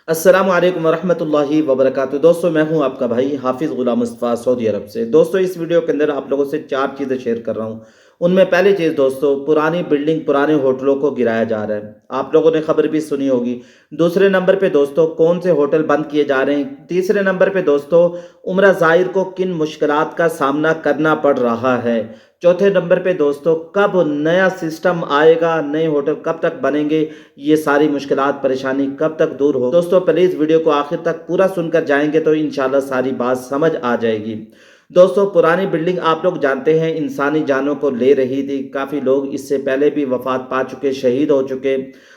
अस्सलाम वालेकुम वरहमतुल्लाहि वबरकातुहू। दोस्तों, मैं हूं आपका भाई हाफिज़ गुलाम मुस्तफ़ा सऊदी अरब से। दोस्तों, इस वीडियो के अंदर आप लोगों से 4 चीज़ें शेयर कर रहा हूं। उनमें पहली चीज़ दोस्तों, पुरानी बिल्डिंग पुराने होटलों को गिराया जा रहा है। आप लोगों ने खबर भी सुनी होगी। दूसरे नंबर पे दोस्तों, कौन से होटल बंद किए जा रहे हैं। तीसरे नंबर पे दोस्तों, उम्रा ज़ाहिर को किन मुश्किलात का सामना करना पड़ रहा है। चौथे नंबर पे दोस्तों, कब नया सिस्टम आएगा, नए होटल कब तक बनेंगे, ये सारी मुश्किलात परेशानी कब तक दूर हो। दोस्तों, प्लीज़ वीडियो को आखिर तक पूरा सुनकर जाएंगे तो इंशाल्लाह सारी बात समझ आ जाएगी। दोस्तों, पुरानी बिल्डिंग आप लोग जानते हैं इंसानी जानों को ले रही थी। काफ़ी लोग इससे पहले भी वफात पा चुके, शहीद हो चुके।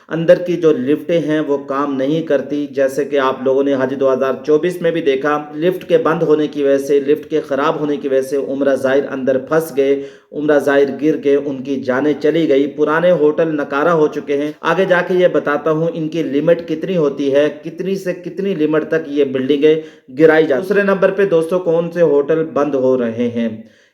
अंदर की जो लिफ्टें हैं वो काम नहीं करती, जैसे कि आप लोगों ने हज 2024 में भी देखा। लिफ्ट के बंद होने की वजह से, लिफ्ट के ख़राब होने की वजह से उम्रा ज़ाहिर अंदर फंस गए, उम्रा ज़ाहिर गिर गए, उनकी जानें चली गई। पुराने होटल नकारा हो चुके हैं। आगे जाके ये बताता हूँ इनकी लिमिट कितनी होती है, कितनी से कितनी लिमिट तक ये बिल्डिंगें गिराई जाती। दूसरे नंबर पे दोस्तों, कौन से होटल बंद हो रहे हैं।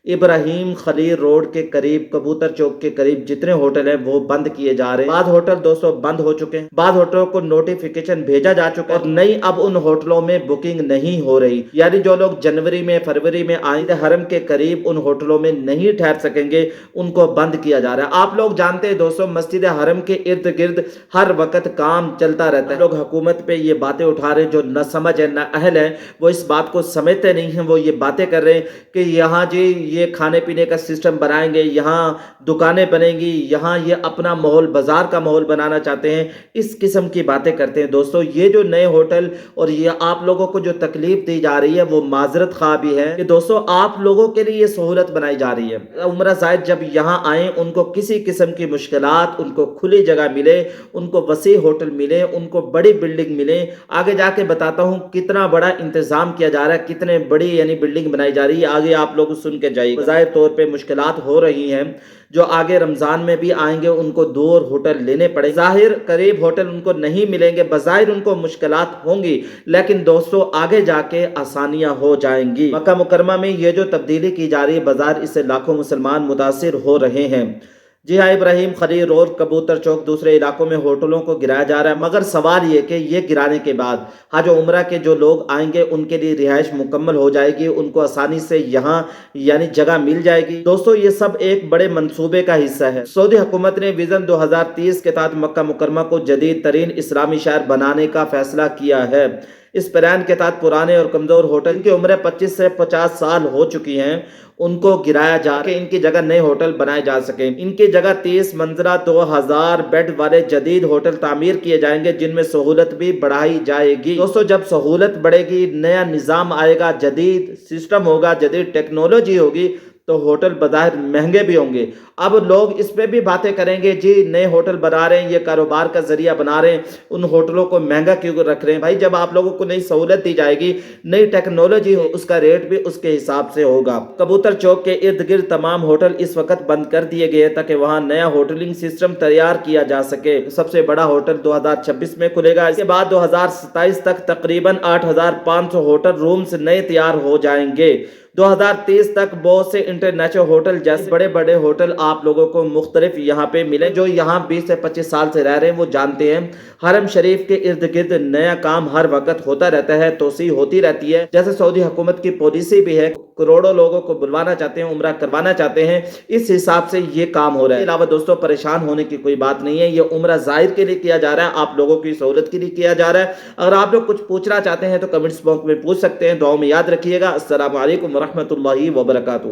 इब्राहिम खलील रोड के करीब, कबूतर चौक के करीब जितने होटल हैं वो बंद किए जा रहे हैं। बाद होटल दोस्तों बंद हो चुके हैं। बाद होटलों को नोटिफिकेशन भेजा जा चुका है और नई अब उन होटलों में बुकिंग नहीं हो रही। यानी जो लोग जनवरी में, फरवरी में आइंदे हरम के करीब उन होटलों में नहीं ठहर सकेंगे, उनको बंद किया जा रहा है। आप लोग जानते हैं दोस्तों, मस्जिद हरम के इर्द गिर्द हर वक्त काम चलता रहता है। लोग हुकूमत पे ये बातें उठा रहे हैं, जो न समझ है न अहल है, वो इस बात को समझते नहीं हैं। वो ये बातें कर रहे हैं कि यहाँ जी ये खाने पीने का सिस्टम बनाएंगे, यहाँ दुकानें बनेंगी, यहाँ ये अपना माहौल, बाजार का माहौल बनाना चाहते हैं। इस किस्म की बातें करते हैं। दोस्तों, ये जो नए होटल और ये आप लोगों को जो तकलीफ दी जा रही है वो माजरत खा भी है कि दोस्तों आप लोगों के लिए ये सहूलत बनाई जा रही है। उम्रा ज़ाहिर जब यहाँ आए, उनको किसी किस्म की मुश्किलात, उनको खुली जगह मिले, उनको वसी होटल मिले, उनको बड़ी बिल्डिंग मिले। आगे जाके बताता हूँ कितना बड़ा इंतजाम किया जा रहा है, कितने बड़ी यानी बिल्डिंग बनाई जा रही है। आगे आप लोग सुन के जाइए। ज़ाहिर तौर पे मुश्किलात हो रही हैं। जो आगे रमज़ान में भी आएंगे उनको 2 और होटल लेने पड़े। ज़ाहिर करीब होटल उनको नहीं मिलेंगे, बज़ाहिर उनको मुश्किलात होंगी, लेकिन दोस्तों आगे जाके आसानियां हो जाएंगी। मक्का मुकरमा में ये जो तब्दीली की जा रही है, बाजार इससे लाखों मुसलमान मुतासिर हो रहे हैं। जी हाँ, इब्राहिम खलील रोड, कबूतर चौक, दूसरे इलाकों में होटलों को गिराया जा रहा है। मगर सवाल ये कि ये गिराने के बाद हज उम्रा के जो लोग आएंगे उनके लिए रिहाइश मुकम्मल हो जाएगी, उनको आसानी से यहाँ यानी जगह मिल जाएगी। दोस्तों, ये सब एक बड़े मंसूबे का हिस्सा है। सऊदी हुकूमत ने विजन 2030 के तहत मक्का मुकरमा को जदीद तरीन इस्लामी शहर बनाने का फैसला किया है। इस प्लान के तहत पुराने और कमजोर होटल की उम्र 25 से 50 साल हो चुकी हैं, उनको गिराया जा के इनकी जगह नए होटल बनाए जा सके। इनकी जगह 30 मंजिला 2000 बेड वाले जदीद होटल तामीर किए जाएंगे, जिनमें सहूलत भी बढ़ाई जाएगी। दोस्तों, जब सहूलत बढ़ेगी, नया निज़ाम आएगा, जदीद सिस्टम होगा, जदीद टेक्नोलॉजी होगी, तो होटल बाजार महंगे भी होंगे। अब लोग इस पे भी बातें करेंगे, जी नए होटल बना रहे हैं, ये कारोबार का जरिया बना रहे हैं, उन होटलों को महंगा क्यों रख रहे हैं। भाई, जब आप लोगों को नई सहूलत दी जाएगी, नई टेक्नोलॉजी हो, उसका रेट भी उसके हिसाब से होगा। कबूतर चौक के इर्द गिर्द तमाम होटल इस वक्त बंद कर दिए गए ताकि वहां नया होटलिंग सिस्टम तैयार किया जा सके। सबसे बड़ा होटल 2026 में खुलेगा। इसके बाद 2027 तक तकरीबन 8500 होटल रूम्स नए तैयार हो जाएंगे। 2030 तक बहुत से इंटरनेशनल होटल जैसे बड़े बड़े होटल आप लोगों को मुख्तलिफ यहाँ पे मिले। जो यहाँ 20 से 25 साल से रह रहे हैं वो जानते हैं, हरम शरीफ के इर्द गिर्द नया काम हर वक्त होता रहता है, तोसी होती रहती है। जैसे सऊदी हुकूमत की पॉलिसी भी है, करोड़ों लोगों को बुलवाना चाहते हैं, उम्रा करवाना चाहते हैं, इस हिसाब से ये काम हो रहा है। अलावा दोस्तों, परेशान होने की कोई बात नहीं है, ये उम्रा ज़ाहिर के लिए किया जा रहा है, आप लोगों की सहूलत के लिए किया जा रहा है। अगर आप लोग कुछ पूछना चाहते हैं तो कमेंट्स बॉक्स में पूछ सकते हैं। दुआ में याद रखिएगा। अस्सलामु अलैकुम वरहमतुल्लाहि वबरकातुहू।